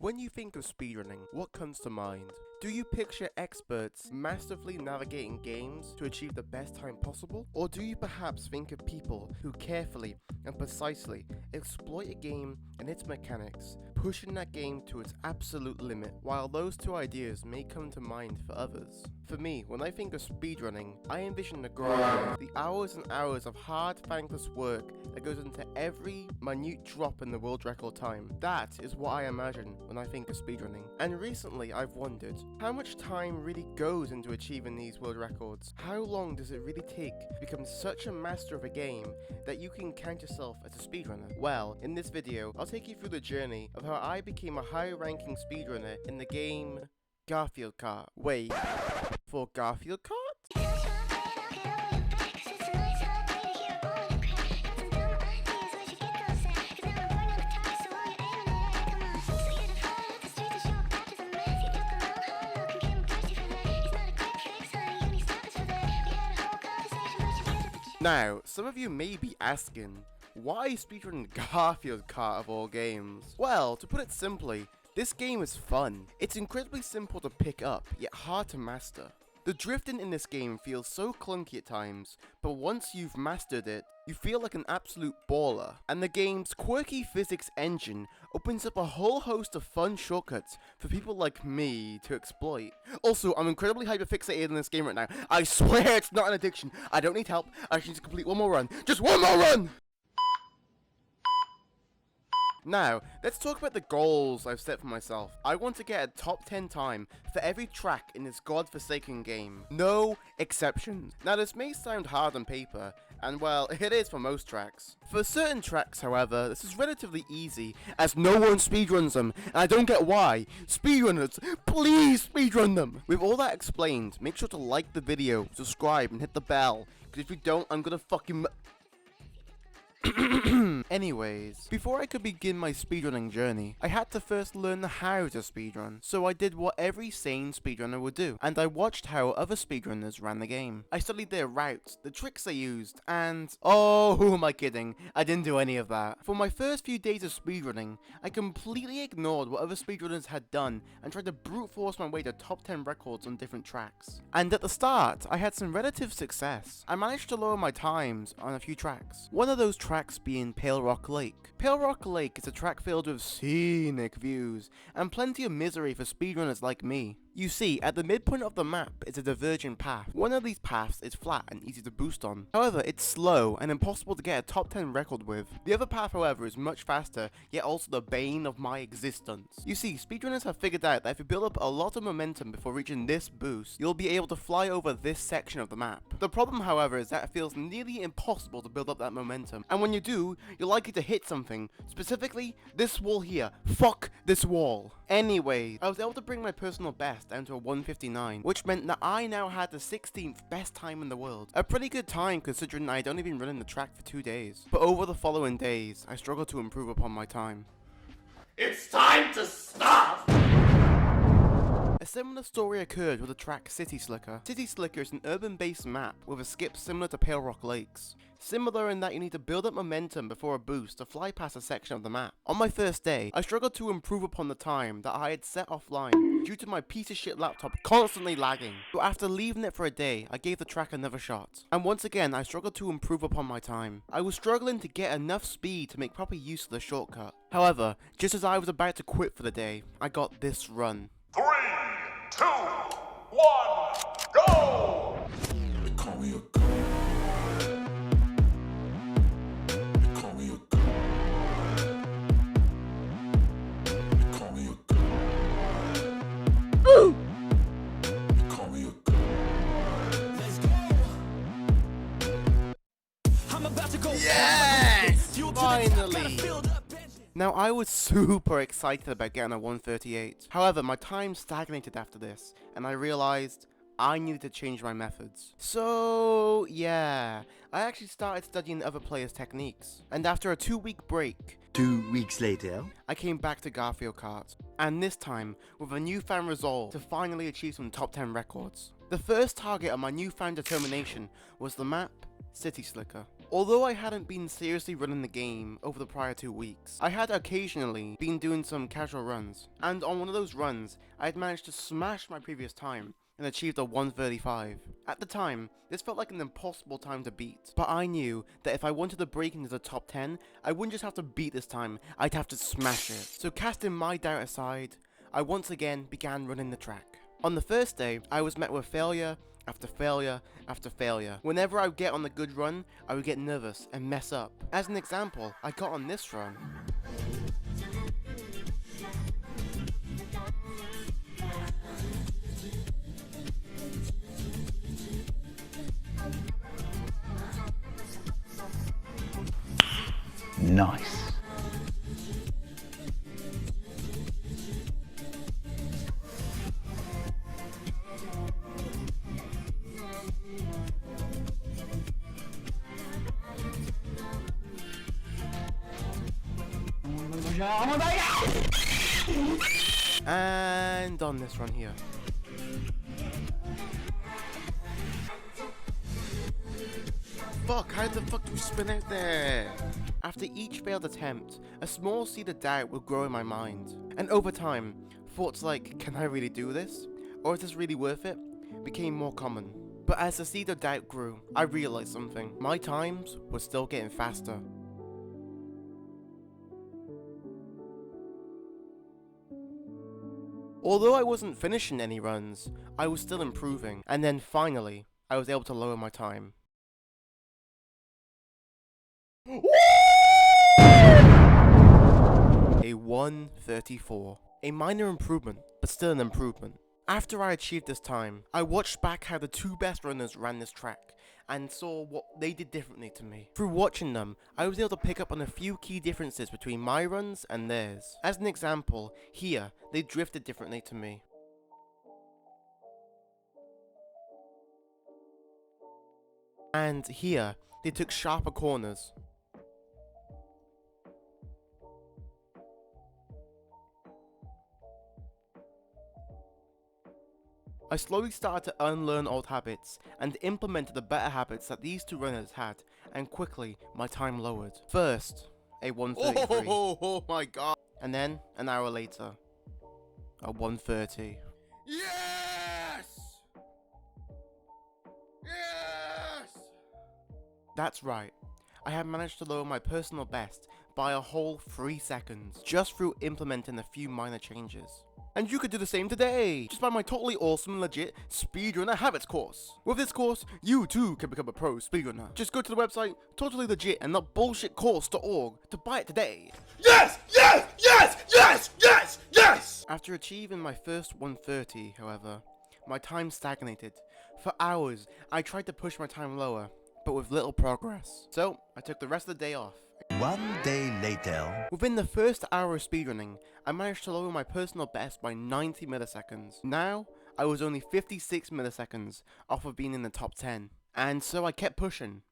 When you think of speedrunning, what comes to mind? Do you picture experts masterfully navigating games to achieve the best time possible? Or do you perhaps think of people who carefully and precisely exploit a game and its mechanics, pushing that game to its absolute limit? While those two ideas may come to mind for others. For me, when I think of speedrunning, I envision the grind, the hours and hours of hard, thankless work that goes into every minute drop in the world record time. That is what I imagine when I think of speedrunning. And recently I've wondered, how much time really goes into achieving these world records? How long does it really take to become such a master of a game that you can count yourself as a speedrunner? Well, in this video, I'll take you through the journey of how I became a high-ranking speedrunner in the game Garfield Kart. Wait, for Garfield Kart? Now, some of you may be asking, why speedrun Garfield Kart of all games? Well, to put it simply, this game is fun. It's incredibly simple to pick up, yet hard to master. The drifting in this game feels so clunky at times, but once you've mastered it, you feel like an absolute baller. And the game's quirky physics engine opens up a whole host of fun shortcuts for people like me to exploit. Also, I'm incredibly hyperfixated in this game right now. I swear it's not an addiction. I don't need help. I just need to complete one more run. Just one more run! Now, let's talk about the goals I've set for myself. I want to get a top 10 time for every track in this godforsaken game. No exceptions. Now, this may sound hard on paper, and well, it is for most tracks. For certain tracks, however, this is relatively easy, as no one speedruns them, and I don't get why. Speedrunners, please speedrun them! With all that explained, make sure to like the video, subscribe, and hit the bell, because if you don't, I'm gonna fucking... Anyways, before I could begin my speedrunning journey, I had to first learn how to speedrun. So I did what every sane speedrunner would do, and I watched how other speedrunners ran the game. I studied their routes, the tricks they used, and... oh, who am I kidding? I didn't do any of that. For my first few days of speedrunning, I completely ignored what other speedrunners had done and tried to brute force my way to top 10 records on different tracks. And at the start, I had some relative success. I managed to lower my times on a few tracks. One of those tracks being Pale Rock Lake. Pale Rock Lake is a track filled with scenic views and plenty of misery for speedrunners like me. You see, at the midpoint of the map is a divergent path. One of these paths is flat and easy to boost on. However, it's slow and impossible to get a top 10 record with. The other path, however, is much faster, yet also the bane of my existence. You see, speedrunners have figured out that if you build up a lot of momentum before reaching this boost, you'll be able to fly over this section of the map. The problem, however, is that it feels nearly impossible to build up that momentum. And when you do, you're likely to hit something. Specifically, this wall here. Fuck this wall. Anyway, I was able to bring my personal best down to a 159, which meant that I now had the 16th best time in the world. A pretty good time considering I'd only been running the track for 2 days. But over the following days, I struggled to improve upon my time. It's time to stop! A similar story occurred with the track City Slicker. City Slicker is an urban-based map with a skip similar to Pale Rock Lakes. Similar in that you need to build up momentum before a boost to fly past a section of the map. On my first day, I struggled to improve upon the time that I had set offline due to my piece of shit laptop constantly lagging. But after leaving it for a day, I gave the track another shot. And once again, I struggled to improve upon my time. I was struggling to get enough speed to make proper use of the shortcut. However, just as I was about to quit for the day, I got this run. 3, 2, 1, go! They call me a god. They call me a god. They call me a god. Ooh! They call me a god. Let's go! I'm about to go. Yes! Finally! Now, I was super excited about getting a 138. However, my time stagnated after this, and I realized I needed to change my methods. So, yeah, I actually started studying other players' techniques. And after a 2-week break, 2 weeks later, I came back to Garfield Kart. And this time, with a newfound resolve to finally achieve some top 10 records. The first target of my newfound determination was the map City Slicker. Although I hadn't been seriously running the game over the prior 2 weeks, I had occasionally been doing some casual runs, and on one of those runs, I had managed to smash my previous time and achieved a 1:35. At the time, this felt like an impossible time to beat, but I knew that if I wanted to break into the top 10, I wouldn't just have to beat this time, I'd have to smash it. So casting my doubt aside, I once again began running the track. On the first day, I was met with failure after failure after failure. Whenever I would get on a good run, I would get nervous and mess up. As an example, I got on this run. Nice. And on this run here. Fuck, how the fuck do we spin out there? After each failed attempt, a small seed of doubt would grow in my mind. And over time, thoughts like, can I really do this? Or is this really worth it? Became more common. But as the seed of doubt grew, I realized something. My times were still getting faster. Although I wasn't finishing any runs, I was still improving, and then finally, I was able to lower my time. A 1:34. A minor improvement, but still an improvement. After I achieved this time, I watched back how the two best runners ran this track, and saw what they did differently to me. Through watching them, I was able to pick up on a few key differences between my runs and theirs. As an example, here, they drifted differently to me. And here, they took sharper corners. I slowly started to unlearn old habits and implemented the better habits that these two runners had, and quickly my time lowered. First, a 1:33. Oh my god. And then, an hour later, a 1:30. Yes! Yes! That's right. I have managed to lower my personal best by a whole 3 seconds just through implementing a few minor changes. And you could do the same today, just by my totally awesome and legit Speedrunner Habits course. With this course, you too can become a pro speedrunner. Just go to the website, totally legit and not bullshitcourse.org to buy it today. Yes! Yes! Yes! Yes! Yes! Yes! After achieving my first 1:30, however, my time stagnated. For hours, I tried to push my time lower, but with little progress. So, I took the rest of the day off. 1 day later. Within the first hour of speedrunning, I managed to lower my personal best by 90 milliseconds. Now, I was only 56 milliseconds off of being in the top 10. And so I kept pushing,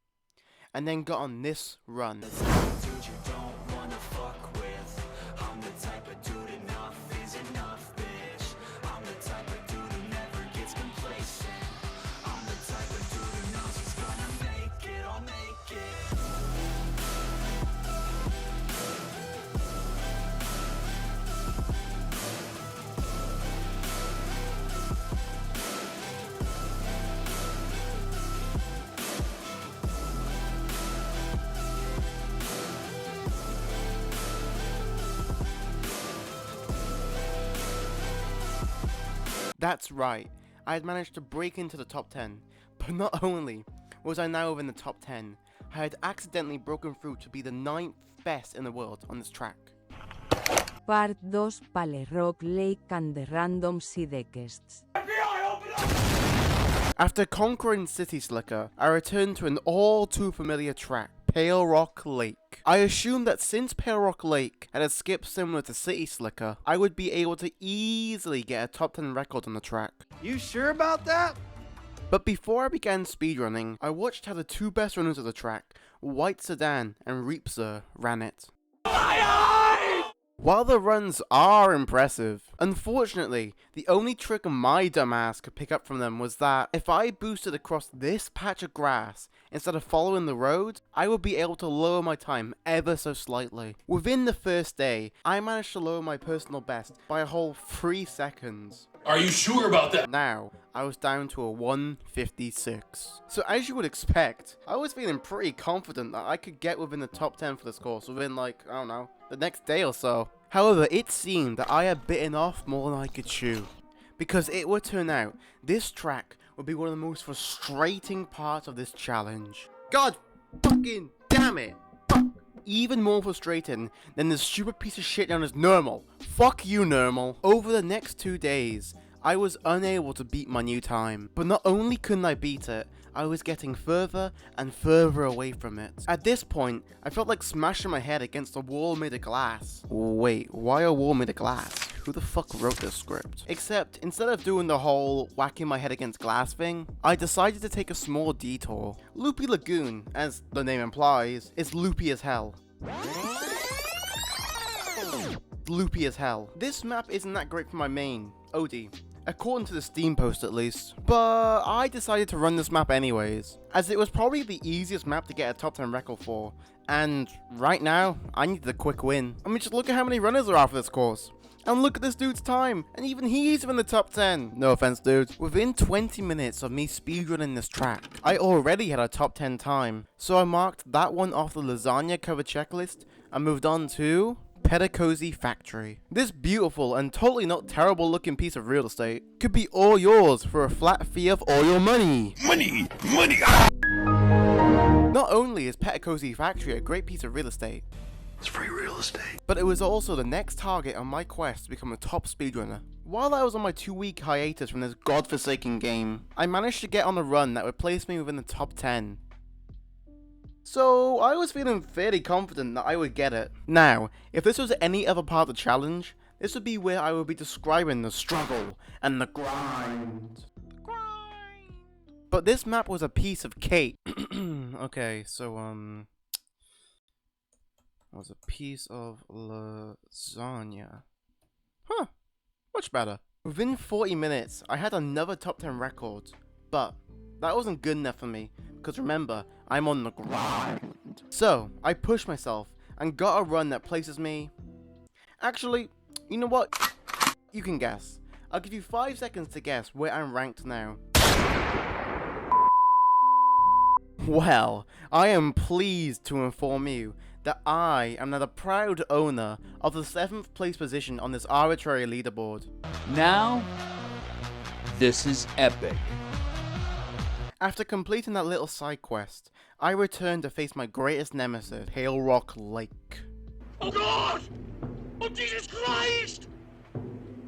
and then got on this run. That's right, I had managed to break into the top 10, but not only was I now within the top 10, I had accidentally broken through to be the 9th best in the world on this track. Part 2 Pale Rock Lake and the Random Sidequests. After conquering City Slicker, I returned to an all too familiar track, Pale Rock Lake. I assumed that since Pale Rock Lake had a skip similar to City Slicker, I would be able to easily get a top 10 record on the track. You sure about that? But before I began speedrunning, I watched how the two best runners of the track, White Sedan and Reapsir, ran it. While the runs are impressive, unfortunately, the only trick my dumbass could pick up from them was that if I boosted across this patch of grass instead of following the road, I would be able to lower my time ever so slightly. Within the first day, I managed to lower my personal best by a whole 3 seconds. Are you sure about that? Now, I was down to a 1:56. So as you would expect, I was feeling pretty confident that I could get within the top 10 for this course within like, I don't know, the next day or so. However, it seemed that I had bitten off more than I could chew. Because it would turn out, this track would be one of the most frustrating parts of this challenge. God fucking damn it! Fuck. Even more frustrating than this stupid piece of shit known as Normal. Fuck you, Normal. Over the next 2 days, I was unable to beat my new time. But not only couldn't I beat it, I was getting further and further away from it. At this point, I felt like smashing my head against a wall made of glass. Wait, why a wall made of glass? Who the fuck wrote this script? Except, instead of doing the whole whacking my head against glass thing, I decided to take a small detour. Loopy Lagoon, as the name implies, is loopy as hell. Loopy as hell. This map isn't that great for my main, OD. According to the Steam post at least. But I decided to run this map anyways, as it was probably the easiest map to get a top 10 record for, and right now, I needed a quick win. I mean, just look at how many runners there are for this course. And look at this dude's time, and even he's in the top 10. No offense, dude. Within 20 minutes of me speedrunning this track, I already had a top 10 time. So I marked that one off the lasagna cover checklist and moved on to Petticozy Factory. This beautiful and totally not terrible looking piece of real estate could be all yours for a flat fee of all your money. Money! Not only is Petticozy Factory a great piece of real estate, It's free real estate. but it was also the next target on my quest to become a top speedrunner. While I was on my 2-week hiatus from this godforsaken game, I managed to get on a run that would place me within the top 10. So I was feeling fairly confident that I would get it. Now, if this was any other part of the challenge, this would be where I would be describing the struggle and the grind. But this map was a piece of cake. Okay, so was a piece of lasagna. Huh, much better. Within 40 minutes, I had another top 10 record, but that wasn't good enough for me, because remember, I'm on the grind. So, I pushed myself and got a run that places me... Actually, you know what? You can guess. I'll give you 5 seconds to guess where I'm ranked now. Well, I am pleased to inform you that I am now the proud owner of the 7th place position on this arbitrary leaderboard. Now, this is epic. After completing that little side quest, I returned to face my greatest nemesis, Pale Rock Lake. Oh God! Oh Jesus Christ!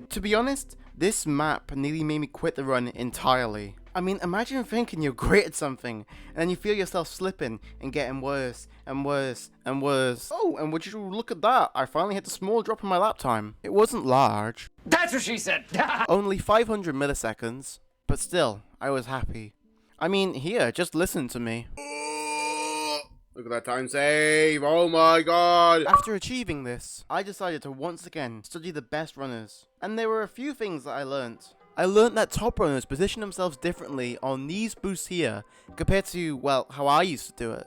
To be honest, this map nearly made me quit the run entirely. I mean, imagine thinking you're great at something, and then you feel yourself slipping and getting worse and worse and worse. Oh, and would you look at that? I finally hit a small drop in my lap time. It wasn't large. That's what she said. Only 500 milliseconds, but still, I was happy. I mean, here, just listen to me. Look at that time save, oh my god! After achieving this, I decided to once again study the best runners. And there were a few things that I learnt. I learnt that top runners position themselves differently on these boosts here compared to, well, how I used to do it.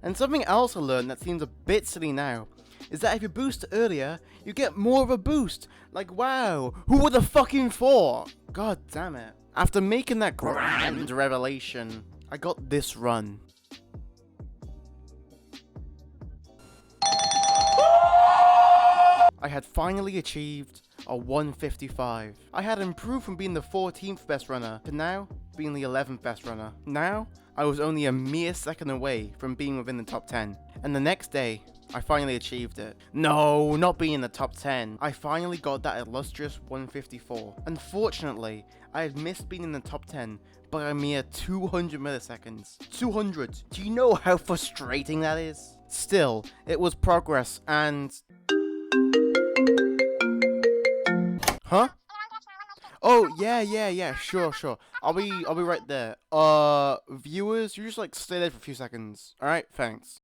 And something else I learned that seems a bit silly now is that if you boost earlier, you get more of a boost. Like, wow, who would have fucking thought? God damn it. After making that grand revelation, I got this run. I had finally achieved a 155. I had improved from being the 14th best runner to now being the 11th best runner. Now, I was only a mere second away from being within the top 10. And the next day, I finally achieved it. No, not being in the top 10. I finally got that illustrious 154. Unfortunately, I had missed being in the top 10 by a mere 200 milliseconds. 200. Do you know how frustrating that is? Still, it was progress and... Huh? Oh, yeah, sure. I'll be right there. Viewers, you just like stay there for a few seconds. Alright, thanks.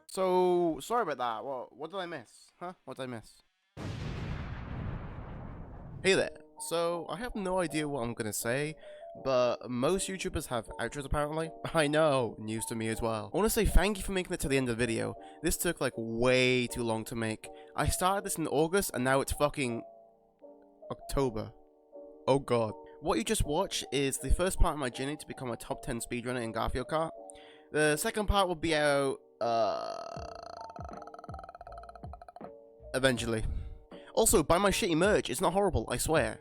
So, sorry about that. What did I miss? Huh? What did I miss? Hey there. So, I have no idea what I'm gonna say, but most YouTubers have outros apparently. I know, news to me as well. I want to say thank you for making it to the end of the video. This took like way too long to make. I started this in August and now it's fucking October. Oh god. What you just watched is the first part of my journey to become a top 10 speedrunner in Garfield Kart. The second part will be out, eventually. Also, buy my shitty merch, it's not horrible, I swear.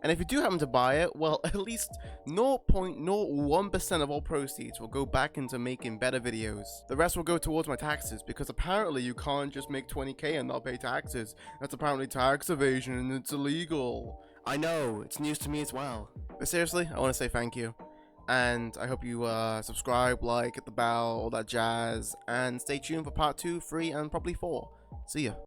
And if you do happen to buy it, well, at least 0.01% of all proceeds will go back into making better videos. The rest will go towards my taxes, because apparently you can't just make 20k and not pay taxes. That's apparently tax evasion and it's illegal. I know, it's news to me as well. But seriously, I want to say thank you. And I hope you subscribe, like, hit the bell, all that jazz, and stay tuned for part 2, 3, and probably 4. See ya.